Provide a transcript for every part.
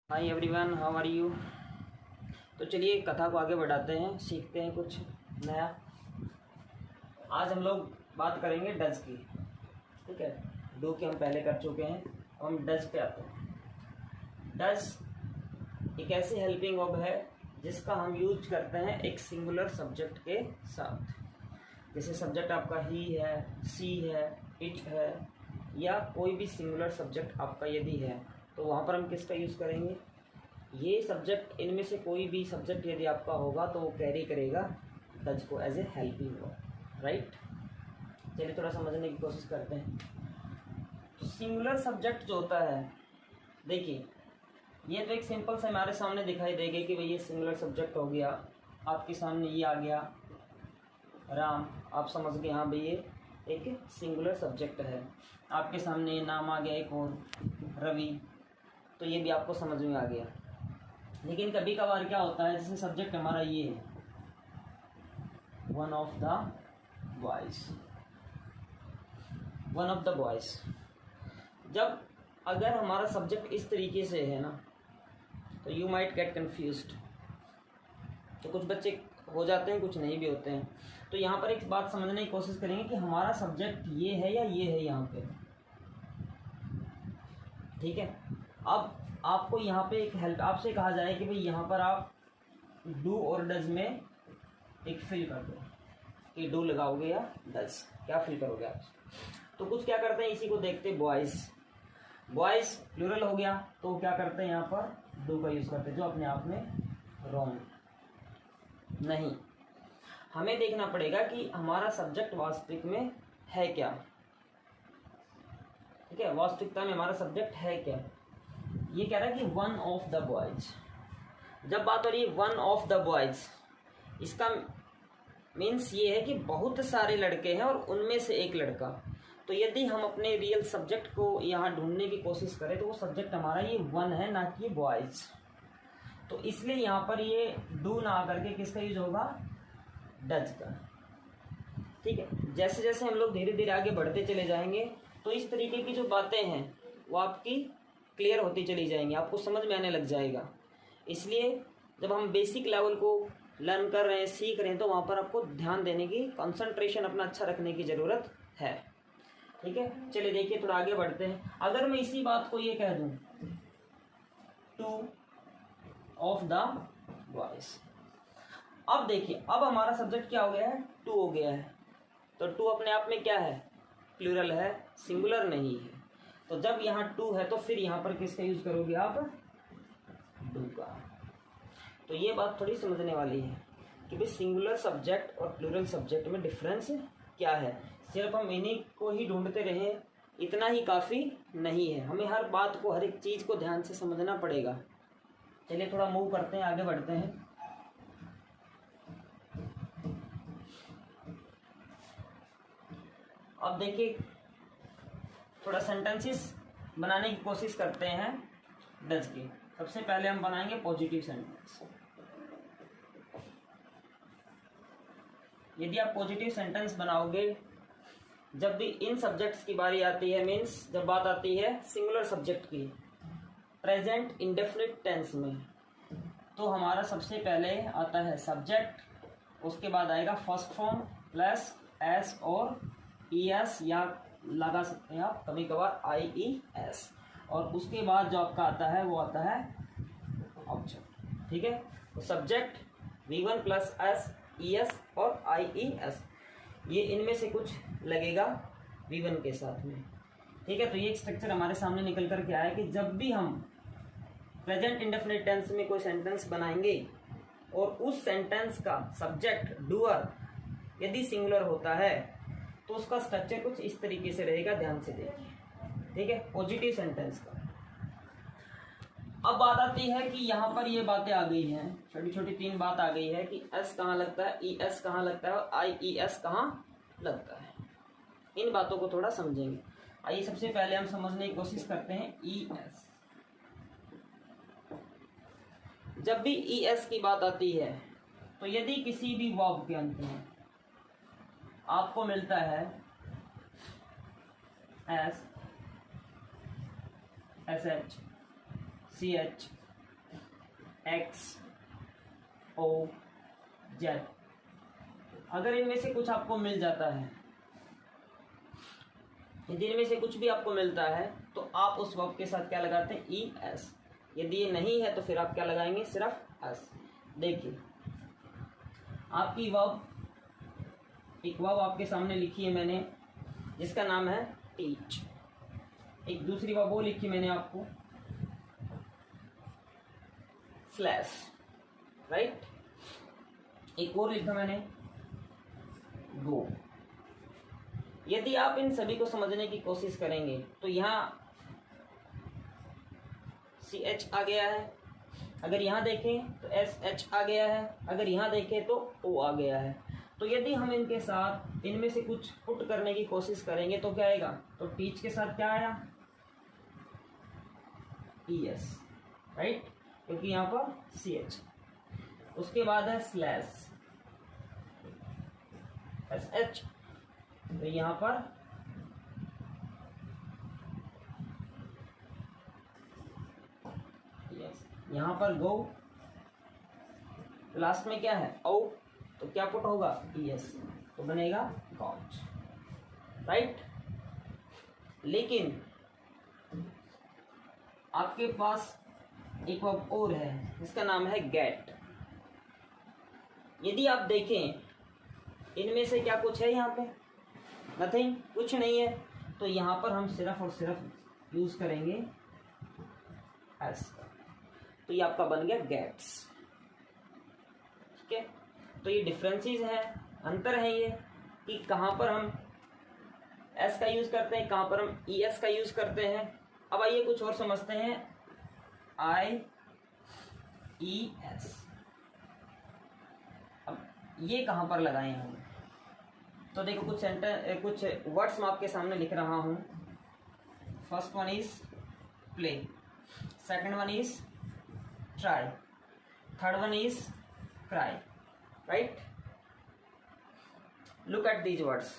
Hi everyone, how are you. तो चलिए कथा को आगे बढ़ाते हैं, सीखते हैं कुछ नया। आज हम लोग बात करेंगे डज की। ठीक है, डू के हम पहले कर चुके हैं, अब हम डज पे आते हैं। डज एक ऐसी हेल्पिंग वर्ब है जिसका हम यूज करते हैं एक सिंगुलर सब्जेक्ट के साथ। जैसे सब्जेक्ट आपका ही है, सी है, इट है, या कोई भी सिंगुलर सब्जेक्ट आपका यदि है तो वहाँ पर हम किसका यूज़ करेंगे। ये सब्जेक्ट, इनमें से कोई भी सब्जेक्ट यदि आपका होगा तो वो कैरी करेगा डज को as a helping verb, right. चलिए थोड़ा समझने की कोशिश करते हैं। तो सिंगुलर सब्जेक्ट जो होता है, देखिए ये तो एक सिंपल से हमारे सामने दिखाई देगा कि भाई ये सिंगुलर सब्जेक्ट हो गया। आपके सामने ये आ गया राम, आप समझ गए हाँ भाई ये एक सिंगुलर सब्जेक्ट है। आपके सामने ये नाम आ गया एक और रवि, तो ये भी आपको समझ में आ गया। लेकिन कभी कभार क्या होता है, जैसे सब्जेक्ट हमारा ये है वन ऑफ द बॉयज। जब अगर हमारा सब्जेक्ट इस तरीके से है ना तो यू माइट गेट कन्फ्यूज्ड। तो कुछ बच्चे हो जाते हैं, कुछ नहीं भी होते हैं। तो यहाँ पर एक बात समझने की कोशिश करेंगे कि हमारा सब्जेक्ट ये है या ये है यहाँ पे। ठीक है, अब आपको यहाँ पे एक हेल्प आपसे कहा जाए कि भाई यहाँ पर आप डू और डज में एक फिल कर दो कि डू लगाओगे या डज, क्या फिल करोगे आप। तो कुछ क्या करते हैं, इसी को देखते बॉयज़ प्लूरल हो गया तो क्या करते हैं यहाँ पर डू का यूज़ करते हैं, जो अपने आप में रॉन्ग नहीं। हमें देखना पड़ेगा कि हमारा सब्जेक्ट वास्तविक में है क्या। ठीक है, वास्तविकता में हमारा सब्जेक्ट है क्या। ये कह रहा है कि वन ऑफ द बॉयज। जब बात हो रही है वन ऑफ द बॉयज, इसका मीन्स ये है कि बहुत सारे लड़के हैं और उनमें से एक लड़का। तो यदि हम अपने रियल सब्जेक्ट को यहाँ ढूंढने की कोशिश करें तो वो सब्जेक्ट हमारा ये वन है, ना कि बॉयज। तो इसलिए यहाँ पर ये डू ना आकर के किसका यूज होगा, डज का। ठीक है, जैसे जैसे हम लोग धीरे धीरे आगे बढ़ते चले जाएंगे तो इस तरीके की जो बातें हैं वो आपकी क्लियर होती चली जाएंगी, आपको समझ में आने लग जाएगा। इसलिए जब हम बेसिक लेवल को लर्न कर रहे हैं, सीख रहे हैं, तो वहाँ पर आपको ध्यान देने की, कंसंट्रेशन अपना अच्छा रखने की ज़रूरत है। ठीक है, चलिए देखिए थोड़ा आगे बढ़ते हैं। अगर मैं इसी बात को ये कह दूँ टू ऑफ द बॉयज, अब देखिए अब हमारा सब्जेक्ट क्या हो गया है, टू हो गया है। तो टू अपने आप में क्या है, प्लूरल है, सिंगुलर नहीं है। तो जब यहाँ टू है तो फिर यहाँ पर किसका यूज करोगे आप, डू का। तो ये बात थोड़ी समझने वाली है कि भाई सिंगुलर सब्जेक्ट और प्लूरल सब्जेक्ट में डिफरेंस क्या है। सिर्फ हम इन्हीं को ही ढूंढते रहें इतना ही काफ़ी नहीं है, हमें हर बात को, हर एक चीज़ को ध्यान से समझना पड़ेगा। चलिए थोड़ा मूव करते हैं, आगे बढ़ते हैं। अब देखिए थोड़ा सेंटेंसेस बनाने की कोशिश करते हैं डज की। सबसे पहले हम बनाएंगे पॉजिटिव सेंटेंस। यदि आप पॉजिटिव सेंटेंस बनाओगे, जब भी इन सब्जेक्ट्स की बारी आती है, मीन्स जब बात आती है सिंगुलर सब्जेक्ट की प्रेजेंट इंडेफिनिट टेंस में, तो हमारा सबसे पहले आता है सब्जेक्ट, उसके बाद आएगा फर्स्ट फॉर्म प्लस एस और ई एस, या लगा सकते हैं आप कभी कभार आई ई एस, और उसके बाद जो आपका आता है वो आता है ऑब्जेक्ट। ठीक है, तो subject V1 plus S, E S और आई ई एस, ये इनमें से कुछ लगेगा V1 के साथ में। ठीक है, तो ये स्ट्रक्चर हमारे सामने निकल कर के आया कि जब भी हम प्रेजेंट इंडेफिनिट टेंस में कोई सेंटेंस बनाएंगे और उस सेंटेंस का सब्जेक्ट डूअर यदि सिंगुलर होता है तो उसका स्ट्रक्चर कुछ इस तरीके से रहेगा, ध्यान से देखिए। ठीक है, पॉजिटिव सेंटेंस का। अब बात आती है कि यहाँ पर ये बातें आ गई हैं, छोटी छोटी तीन बात आ गई है कि एस कहाँ लगता है, ई एस कहाँ लगता है और आई ई एस कहाँ लगता है। इन बातों को थोड़ा समझेंगे। आइए सबसे पहले हम समझने की कोशिश करते हैं ई एस। जब भी ई एस की बात आती है तो यदि किसी भी वर्ब के अंत में आपको मिलता है S, S H, C H, X O Z. अगर इनमें से कुछ आपको मिल जाता है, यदि इनमें से कुछ भी आपको मिलता है तो आप उस वर्ब के साथ क्या लगाते हैं, ई एस। यदि ये नहीं है तो फिर आप क्या लगाएंगे, सिर्फ एस। देखिए आपकी वर्ब, एक वर्ब आपके सामने लिखी है मैंने जिसका नाम है टीच। एक दूसरी वर्ब वो लिखी मैंने आपको स्लैश, राइट। एक और लिखा मैंने गो। यदि आप इन सभी को समझने की कोशिश करेंगे तो यहाँ सी एच आ गया है, अगर यहाँ देखें तो एस एच आ गया है, अगर यहाँ देखें तो ओ आ गया है। तो यदि हम इनके साथ इनमें से कुछ पुट करने की कोशिश करेंगे तो क्या आएगा, तो टीच के साथ क्या आया, ई एस, राइट, क्योंकि यहाँ पर सी एच। उसके बाद है स्लैश, एस एच, तो यहाँ पर यस, यहाँ पर गो, लास्ट में क्या है ओ, तो क्या पुट होगा, ई एस, तो बनेगा गॉट, राइट। लेकिन आपके पास एक वर्ब और है जिसका नाम है गेट। यदि आप देखें इनमें से क्या कुछ है, यहाँ पे नथिंग, कुछ नहीं है, तो यहाँ पर हम सिर्फ और सिर्फ यूज करेंगे एस, तो ये आपका बन गया गेट्स। ठीक है, तो ये डिफरेंसेस हैं, अंतर है ये कि कहाँ पर हम एस का यूज करते हैं, कहाँ पर हम ई एस का यूज करते हैं। अब आइए कुछ और समझते हैं, आई ई एस, अब ये कहाँ पर लगाए हम, तो देखो कुछ कुछ वर्ड्स मैं आपके सामने लिख रहा हूँ। First one is play, second one is try, third one is cry, right. Look at these words,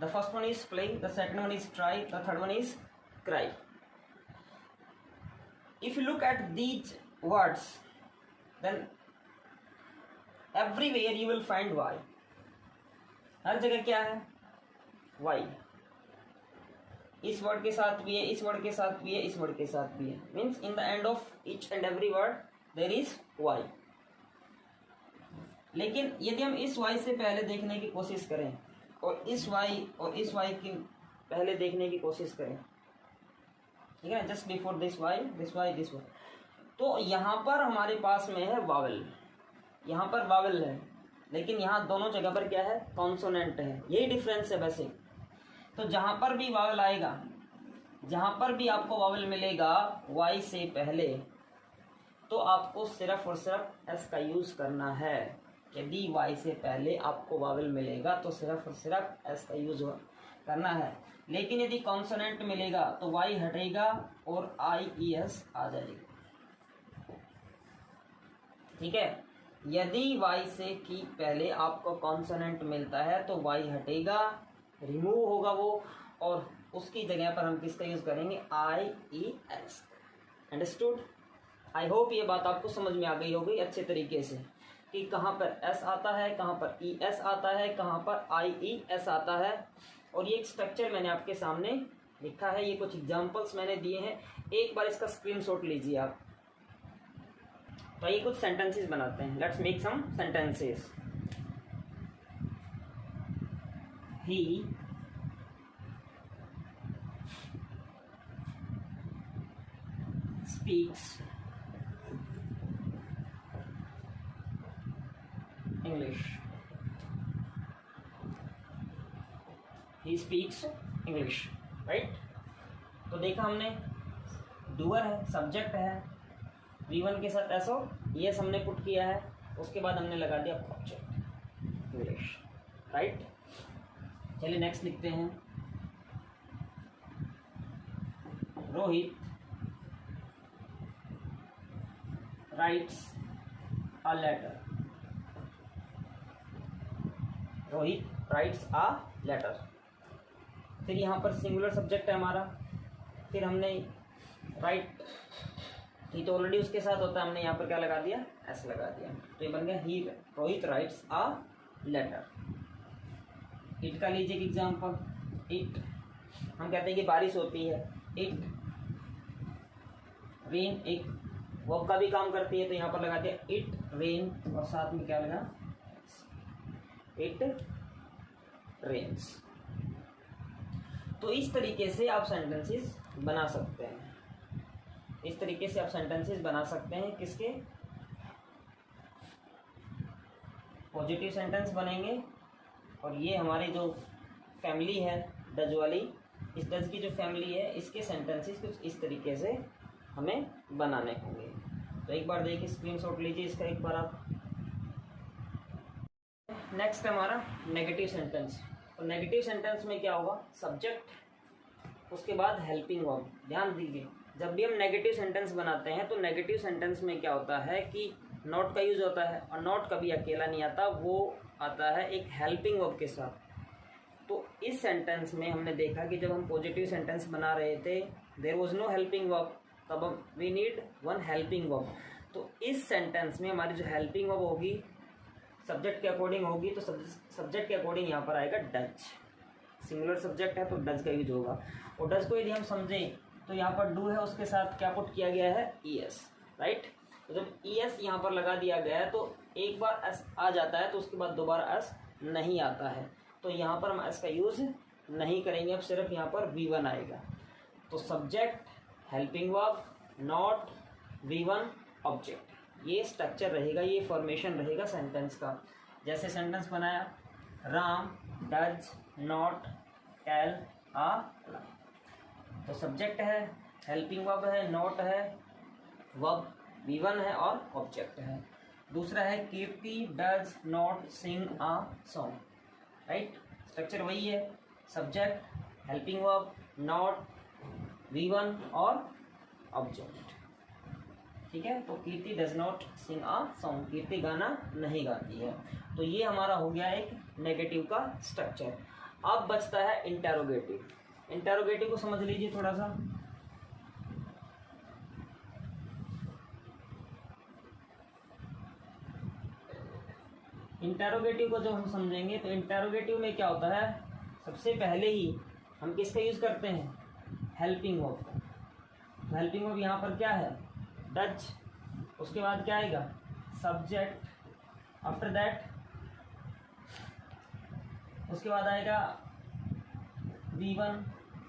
the first one is play, the second one is try, the third one is cry. If you look at these words, then everywhere you will find Y. हर जगह क्या है, Y। इस word के साथ भी है, इस word के साथ भी है, इस वर्ड के साथ भी है। Means in the end of each and every word there is Y। लेकिन यदि हम इस Y से पहले देखने की कोशिश करें और इस Y की पहले देखने की कोशिश करें, ठीक है, just before this Y, this Y, this Y, तो यहाँ पर हमारे पास में है वावल, यहाँ पर वावल है, लेकिन यहाँ दोनों जगह पर क्या है, कॉन्सोनेंट है। यही डिफरेंस है वैसे। तो जहाँ पर भी वावल आएगा, जहाँ पर भी आपको वावल मिलेगा वाई से पहले, तो आपको सिर्फ और सिर्फ एस का यूज करना है। यदि वाई से पहले आपको वावल मिलेगा तो सिर्फ और सिर्फ एस का यूज करना है। लेकिन यदि कॉन्सोनेंट मिलेगा तो वाई हटेगा और आई ई एस आ जाएगा। ठीक है, यदि वाई से की पहले आपको कॉन्सोनेंट मिलता है तो वाई हटेगा, रिमूव होगा वो, और उसकी जगह पर हम किसका यूज करेंगे, I E S. Understood? I hope ये बात आपको समझ में आ गई होगी अच्छे तरीके से कि कहाँ पर एस आता है, कहाँ पर ई एस आता है, कहाँ पर आई ई एस आता है। और ये एक स्ट्रक्चर मैंने आपके सामने लिखा है, ये कुछ एग्जांपल्स मैंने दिए हैं, एक बार इसका स्क्रीनशॉट लीजिए आप। तो ये कुछ सेंटेंसेस बनाते हैं, let's make some sentences. He speaks English, he speaks English, right. तो देखा हमने, डूअर है, सब्जेक्ट है, V1 के साथ एसओ, ये हमने पुट किया है, उसके बाद हमने लगा दिया ऑब्जेक्ट इंग्लिश, राइट। चलिए नेक्स्ट लिखते हैं, Rohit writes a letter, Rohit writes a letter. फिर यहाँ पर सिंगुलर सब्जेक्ट है हमारा, फिर हमने राइट ये तो ऑलरेडी उसके साथ होता है, हमने यहाँ पर क्या लगा दिया, एस लगा दिया। तो ये बन गया he Rohit writes a letter. It का लीजिए एग्जाम्पल, इट हम कहते हैं कि बारिश होती है, इट रेन एक वर्ब का भी काम करती है, तो यहाँ पर लगा दिया इट रेन और साथ में क्या लगा, इट रेन्स। तो इस तरीके से आप सेंटेंसेस बना सकते हैं, इस तरीके से आप सेंटेंसेस बना सकते हैं। किसके, पॉजिटिव सेंटेंस बनेंगे। और ये हमारी जो फैमिली है डज वाली, इस डज की जो फैमिली है इसके सेंटेंसेस कुछ इस तरीके से हमें बनाने होंगे। तो एक बार देखिए, स्क्रीनशॉट लीजिए इसका एक बार आप। नेक्स्ट है हमारा नेगेटिव सेंटेंस। तो नेगेटिव सेंटेंस में क्या होगा, सब्जेक्ट उसके बाद हेल्पिंग वर्ब। ध्यान दीजिए, जब भी हम नेगेटिव सेंटेंस बनाते हैं तो नेगेटिव सेंटेंस में क्या होता है कि नॉट का यूज़ होता है, और नॉट कभी अकेला नहीं आता, वो आता है एक हेल्पिंग वर्ब के साथ। तो इस सेंटेंस में हमने देखा कि जब हम पॉजिटिव सेंटेंस बना रहे थे there was no helping verb, तब हम we need one helping verb. तो इस सेंटेंस में हमारी जो हेल्पिंग वर्ब होगी सब्जेक्ट के अकॉर्डिंग होगी, तो सब्जेक्ट के अकॉर्डिंग यहाँ पर आएगा डज। सिंगुलर सब्जेक्ट है तो डज का यूज होगा। और डज को यदि हम समझें तो यहाँ पर डू है, उसके साथ क्या पुट किया गया है, ई एस, राइट। तो जब ई एस यहाँ पर लगा दिया गया है तो एक बार एस आ जाता है तो उसके बाद दोबारा एस नहीं आता है, तो यहाँ पर हम एस का यूज़ नहीं करेंगे, अब सिर्फ यहाँ पर V1 आएगा। तो subject, helping verb, not, V1, object, ये स्ट्रक्चर रहेगा, ये फॉर्मेशन रहेगा सेंटेंस का। जैसे सेंटेंस बनाया, Ram does not tell a lie. तो सब्जेक्ट है, हेल्पिंग वर्ब है, नॉट है, वर्ब V1 है और ऑब्जेक्ट है। दूसरा है Kirti does not sing a song, right. Structure वही है, subject, helping verb, not, V1 और ऑब्जेक्ट, ठीक है। तो Kirti does not sing a song, Kirti गाना नहीं गाती है। तो ये हमारा हो गया एक नेगेटिव का स्ट्रक्चर। अब बचता है इंटेरोगेटिव। इंटेरोगेटिव को समझ लीजिए थोड़ा सा। इंटेरोगेटिव को जब हम समझेंगे तो इंटेरोगेटिव में क्या होता है, सबसे पहले ही हम किसका यूज़ करते हैं, हेल्पिंग वर्ब का। तो हेल्पिंग वर्ब यहाँ पर क्या है, डज, उसके बाद क्या आएगा, सब्जेक्ट, आफ्टर दैट उसके बाद आएगा V1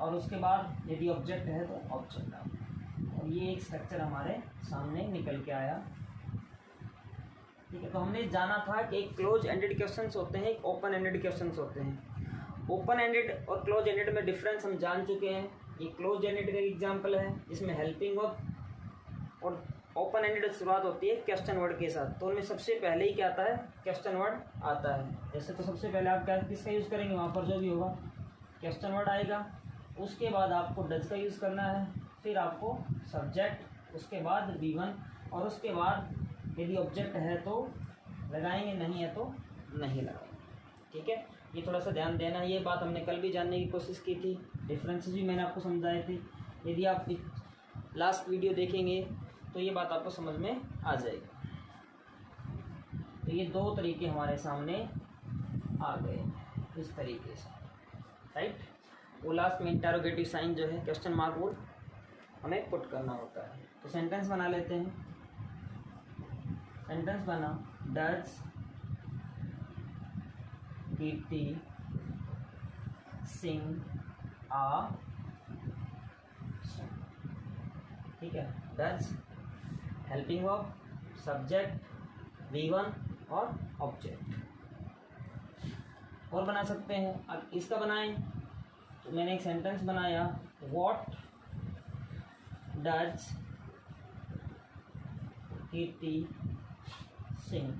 और उसके बाद यदि ऑब्जेक्ट है तो ऑब्जेक्ट आएगा। और ये एक स्ट्रक्चर हमारे सामने निकल के आया, ठीक है। तो हमने जाना था कि एक क्लोज एंडेड क्वेश्चंस होते हैं, एक ओपन एंडेड क्वेश्चंस होते हैं। ओपन एंडेड और क्लोज एंडेड में डिफरेंस हम जान चुके हैं। ये क्लोज एंडेड का एग्जांपल है जिसमें हेल्पिंग वर्ब, और ओपन एंडेड शुरुआत होती है क्वेश्चन वर्ड के साथ। तो उनमें सबसे पहले ही क्या आता है, क्वेश्चन वर्ड आता है। जैसे तो सबसे पहले आप क्या किसका यूज़ करेंगे, वहाँ पर जो भी होगा क्वेश्चन वर्ड आएगा। उसके बाद आपको डज का यूज़ करना है, फिर आपको सब्जेक्ट, उसके बाद V1 और उसके बाद यदि ऑब्जेक्ट है तो लगाएंगे, नहीं है तो नहीं लगाएंगे, ठीक है। ये थोड़ा सा ध्यान देना, ये बात हमने कल भी जानने की कोशिश की थी, डिफरेंसेस भी मैंने आपको समझाए थे। यदि आप लास्ट वीडियो देखेंगे तो ये बात आपको समझ में आ जाएगी। तो ये दो तरीके हमारे सामने आ गए इस तरीके से, राइट। वो लास्ट में इंटरोगेटिव साइन जो है, क्वेश्चन मार्क, वो हमें पुट करना होता है। तो सेंटेंस बना लेते हैं। सेंटेंस बना, डज कीर्ति सिंग आ, ठीक है। Does, helping verb, subject, V1 और ऑब्जेक्ट। और बना सकते हैं। अब इसका बनाएं तो मैंने एक सेंटेंस बनाया, व्हाट डज कीर्ति सिंग।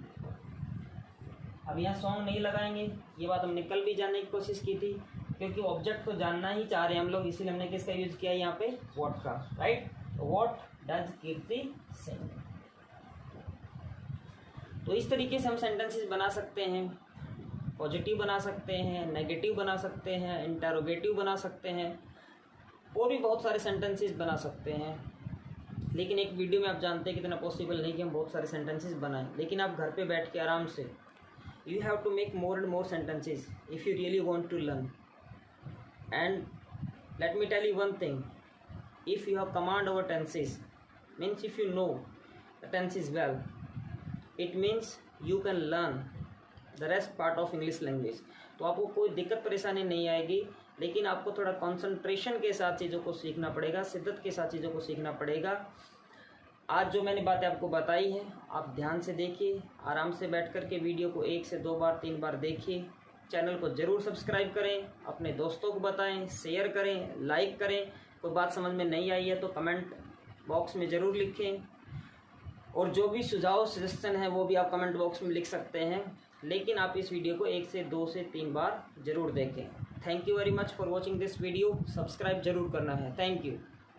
अब यहाँ सॉन्ग नहीं लगाएंगे, ये बात हमने कल भी जानने की कोशिश की थी, क्योंकि ऑब्जेक्ट तो जानना ही चाह रहे हैं हम लोग, इसीलिए हमने किसका यूज़ किया यहाँ पे, व्हाट का, राइट। व्हाट डज कीर्ति सिंग। तो इस तरीके से हम सेंटेंसेस बना सकते हैं। पॉजिटिव बना सकते हैं, नेगेटिव बना सकते हैं, इंटरोगेटिव बना सकते हैं, और भी बहुत सारे सेंटेंसेस बना सकते हैं। लेकिन एक वीडियो में आप जानते हैं कितना पॉसिबल नहीं कि हम बहुत सारे सेंटेंसेस बनाएं, लेकिन आप घर पे बैठ के आराम से you have to make more and more sentences if you really want to learn. And let me tell you one thing, if you have command over tenses, means if you know the tenses well, it means you can learn the rest part of English language. तो आपको कोई दिक्कत परेशानी नहीं आएगी, लेकिन आपको थोड़ा कंसंट्रेशन के साथ चीज़ों को सीखना पड़ेगा, शिद्दत के साथ चीज़ों को सीखना पड़ेगा. आज जो मैंने बातें आपको बताई हैं आप ध्यान से देखिए, आराम से बैठ कर के वीडियो को 1 से 2 बार 3 बार देखिए. चैनल को ज़रूर सब्सक्राइब करें, अपने दोस्तों को बताएं, शेयर करें, लाइक करें. कोई बात समझ में नहीं आई है तो कमेंट बॉक्स में ज़रूर लिखें, और जो भी सुझाव सजेशन है वो भी आप कमेंट बॉक्स में लिख सकते हैं. लेकिन आप इस वीडियो को 1 से 2 से 3 बार ज़रूर देखें. Thank you very much for watching this video. Subscribe ज़रूर करना है. Thank you.